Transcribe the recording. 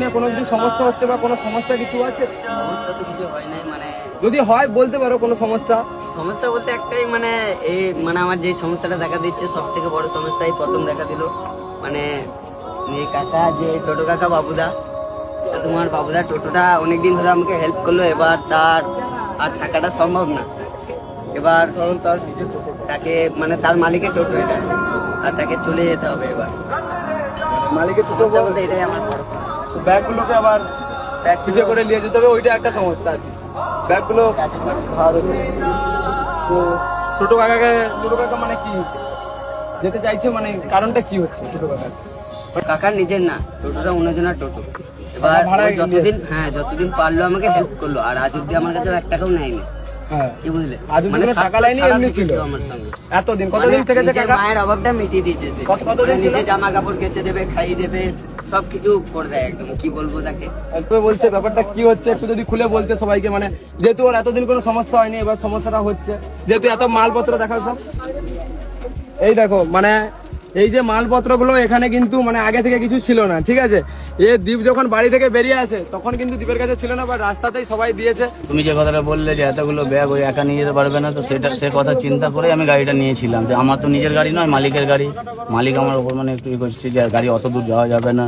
নিয়ে কোনো কিছু সমস্যা হচ্ছে বা কোনো সমস্যা কিছু আছে? সমস্যা তো কিছু হয় নাই, মানে যদি হয় বলতে পারো কোনো সমস্যা। সমস্যা বলতে একটাই, মানে এই মানে আমার যে সমস্যাটা দেখা দিচ্ছে সব থেকে বড় সমস্যাই প্রথম দেখা দিল, মানে এই কাকা যে টোটো কাকা বাবুদা, তো তোমার বাবুদা টোটোটা অনেকদিন ধরে আমাকে হেল্প করলো, এবার তার আর থাকাটা সম্ভব না। এবার কারণ তার নিজের টোটো, তাকে মানে তার মালিকের টোটো এটা, আর তাকে চলে যেতে হবে। এবার মালিকের টোটো সমস্যা বলতে এটাই আমার বড় সমস্যা। ব্যাগগুলোকে আবার ব্যাগ পিছে করে নিয়ে যেতে হবে, ওইটা একটা সমস্যা আর কি। ব্যাগগুলো ভালো। তো টোটো কাকা মানে কি যেতে চাইছে, মানে কারণটা কি হচ্ছে টোটো কাকার? কাকার নিজের না, টোটোটা অন্যজনের টোটো। এবার ভাড়া ও যতদিন পারলো আমাকে হেল্প করলো, আর আজ অব্দি আমার কাছে 1 টাকাও নেয়নি। হ্যাঁ, কি বুঝলে, আজ অব্দি কোনো টাকা লাইনি, এমনি ছিল আমার সঙ্গে। এতদিন। কতদিন থেকে যে নিজের কাকা মায়ের অভাবটা মিটিয়ে দিয়েছে সে। কতদিন ছিল? নিজে জামা কাপড় কেচে দেবে, খাইয়ে দেবে, সবকিছু করে দেয় একদম। কি বলবো তাকে। তো বলছে ব্যাপারটা কি হচ্ছে একটু যদি খুলে বলতে সবাইকে, মানে যেহেতু ওর এতদিন কোনো সমস্যা হয়নি, এবার সমস্যাটা হচ্ছে যেহেতু এত মালপত্র দেখাও সব। এই দেখো, মানে এই যে মালপত্রগুলো এখানে কিন্তু মানে আগে থেকে কিছু ছিল না, ঠিক আছে? দীপ যখন বাড়ি থেকে বেরিয়ে আসে তখন কিন্তু দীপের কাছে ছিল না, বা রাস্তাতেই সবাই দিয়েছে। তুমি যে কথাটা বললে যে এতগুলো ব্যাগ ওই একা নিয়ে যেতে পারবে না, তো সে কথা চিন্তা করে আমি গাড়িটা নিয়েছিলাম। যে আমার তো নিজের গাড়ি নয়, মালিকের গাড়ি। মালিক আমার ওপর মানে একটু করছে যে গাড়ি অত দূর যাওয়া যাবে না।